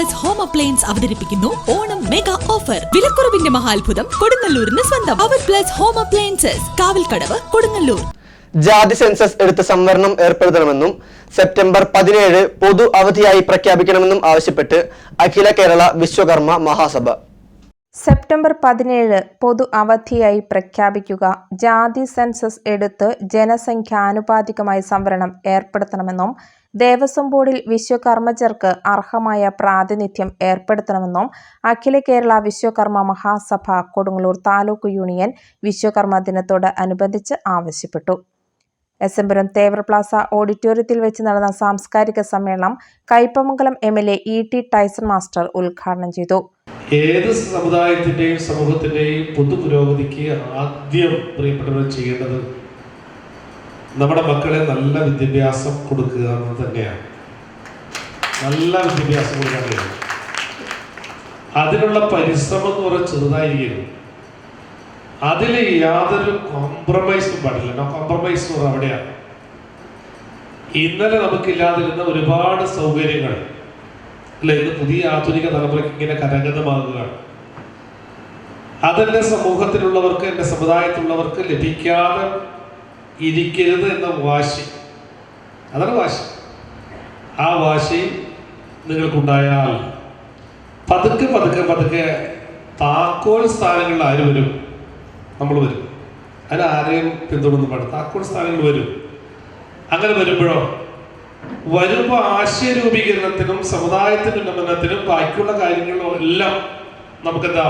Plus home appliance അവതരിപ്പിക്കുന്നു Onam mega offer. വിലക്കുറവിന്റെ മഹാത്ഭുതം കൊടുങ്ങല്ലൂരിന് സ്വന്തം. അവർ plus home appliances, Kavalkadavu, Kodungallur. ജാതി സെൻസസ് എടുത്ത് സംവരണം ഏർപ്പെടുത്തണമെന്നും സെപ്റ്റംബർ 17 പൊതു അവധിയായി പ്രഖ്യാപിക്കണമെന്നും ആവശ്യപ്പെട്ട് അഖില കേരള വിശ്വകർമ്മ മഹാസഭ. സെപ്റ്റംബർ 17 പൊതു അവധിയായി പ്രഖ്യാപിക്കുക, ജാതി സെൻസസ് എടുത്ത് ജനസംഖ്യാനുപാതികമായി സംവരണം ഏർപ്പെടുത്തണമെന്നും ദേവസ്വം ബോർഡിൽ വിശ്വകർമ്മജർക്ക് അർഹമായ പ്രാതിനിധ്യം ഏർപ്പെടുത്തണമെന്നും അഖില കേരള വിശ്വകർമ്മ മഹാസഭ കൊടുങ്ങല്ലൂർ താലൂക്ക് യൂണിയൻ വിശ്വകർമ്മ ദിനത്തോട് അനുബന്ധിച്ച് ആവശ്യപ്പെട്ടു. എസ്എംപുരം തേവർ പ്ലാസ ഓഡിറ്റോറിയത്തിൽ വെച്ച് നടന്ന സാംസ്കാരിക സമ്മേളനം കയ്പമംഗലം എംഎൽഎ ഇ.ടി. ടൈസൺ മാസ്റ്റർ ഉദ്ഘാടനം ചെയ്തു. ഏത് സമുദായത്തിന്റെയും സമൂഹത്തിന്റെയും പൊതുപുരോഗതിക്ക് ആദ്യം പ്രിയപ്പെട്ടവർ ചെയ്യേണ്ടത് നമ്മുടെ മക്കളെ നല്ല വിദ്യാഭ്യാസം കൊടുക്കുക എന്ന് തന്നെയാണ്. നല്ല വിദ്യാഭ്യാസം കൊടുക്കാൻ കഴിയും. അതിനുള്ള പരിശ്രമം എന്ന് പറഞ്ഞാൽ ചെറുതായിരിക്കും. അതിൽ യാതൊരു കോംപ്രമൈസും പാടില്ല. നോ കോംപ്രമൈസ് എന്ന് പറഞ്ഞാൽ അവിടെയാണ്. ഇന്നലെ നമുക്കില്ലാതിരുന്ന ഒരുപാട് സൗകര്യങ്ങൾ അല്ലെ ഇന്ന് പുതിയ ആധുനിക തലമുറയ്ക്ക് ഇങ്ങനെ കരഗതമാകുകയാണ്. അതെന്റെ സമൂഹത്തിലുള്ളവർക്ക്, എൻ്റെ സമുദായത്തിലുള്ളവർക്ക് ലഭിക്കാതെ ഇരിക്കരുത് എന്ന വാശി, അതാണ് വാശി. ആ വാശി നിങ്ങൾക്കുണ്ടായാൽ പതുക്കെ പതുക്കെ പതുക്കെ താക്കോൽ സ്ഥാനങ്ങളിൽ ആര് വരും? നമ്മൾ വരും. അതിൽ ആരെയും പിന്തുടർന്ന് പാടും. താക്കോൽ സ്ഥാനങ്ങൾ വരും. അങ്ങനെ വരുമ്പോൾ ആശയ രൂപീകരണത്തിനും സമുദായത്തിന്റെ ഉന്നമനത്തിനും ബാക്കിയുള്ള കാര്യങ്ങളിലും എല്ലാം നമുക്കെന്താ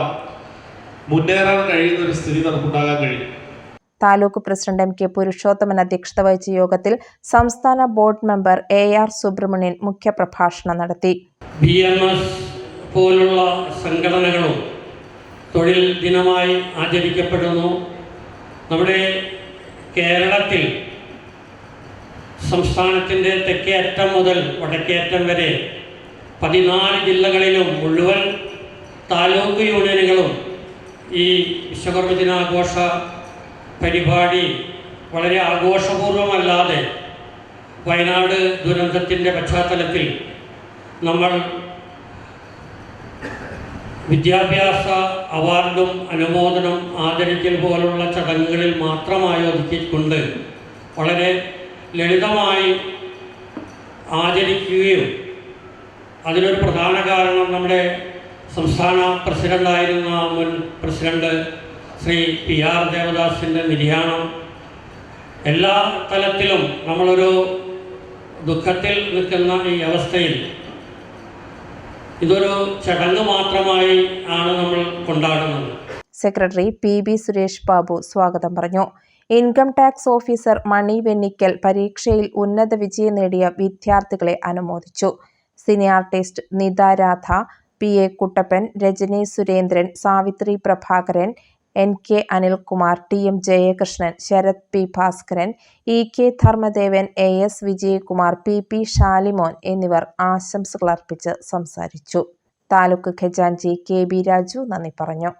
മുന്നേറാൻ കഴിയുന്ന ഒരു സ്ഥിതി നമുക്കുണ്ടാകാൻ കഴിയും. Taluk president MK. പുരുഷോത്തമൻ അധ്യക്ഷത വഹിച്ച യോഗത്തിൽ സംസ്ഥാന ബോർഡ് മെമ്പർ എ.ആർ. സുബ്രഹ്മണ്യൻ മുഖ്യപ്രഭാഷണം നടത്തി. BMS പോലുള്ള സംഘടനകളും തൊഴിൽ ദിനമായി ആചരിക്കപ്പെടുന്നു. നമ്മുടെ കേരളത്തിൽ സംസ്ഥാനത്തിൻ്റെ തെക്കേ അറ്റം മുതൽ വടക്കേ അറ്റം വരെ 14 ജില്ലകളിലും മുഴുവൻ താലൂക്ക് യൂണിയനുകളും ഈ വിശ്വകർമ്മ ദിനാഘോഷ പരിപാടി വളരെ ആഘോഷപൂർവമല്ലാതെ വയനാട് ദുരന്തത്തിൻ്റെ പശ്ചാത്തലത്തിൽ നമ്മൾ വിദ്യാഭ്യാസ അവാർഡും അനുമോദനം ആദരിക്കൽ പോലുള്ള ചടങ്ങുകളിൽ മാത്രമായി ഒതുക്കിക്കൊണ്ട് വളരെ ലളിതമായി ആചരിക്കുകയും അതിനൊരു പ്രധാന കാരണം നമ്മുടെ സംസ്ഥാന പ്രസിഡൻ്റായിരുന്ന മുൻ പ്രസിഡന്റ് ശ്രീ PR ദേവദാസിൻ്റെ നിര്യാണം. എല്ലാ തലത്തിലും നമ്മളൊരു ദുഃഖത്തിൽ നിൽക്കുന്ന ഈ അവസ്ഥയിൽ ഇതൊരു ചടങ്ങ് മാത്രമായി ആണ് നമ്മൾ കൊണ്ടാടുന്നത്. സെക്രട്ടറി PB സുരേഷ് ബാബു സ്വാഗതം പറഞ്ഞു. Income tax officer Mani Vennikkal പരീക്ഷയിൽ ഉന്നത വിജയം നേടിയ വിദ്യാർത്ഥികളെ അനുമോദിച്ചു. Cine artist Nitha Radha, PA Kuttappan, Rajani Surendran, Savithri Prabhakaran, NK Anilkumar, TM Jayakrishnan, Sarath P Bhaskaran, EK Dharmadevan, AS Vijayakumar, PP Shalimon എന്നിവർ ആശംസകൾ അർപ്പിച്ച് സംസാരിച്ചു. താലൂക്ക് ഖജാൻജി KB രാജു നന്ദി പറഞ്ഞു.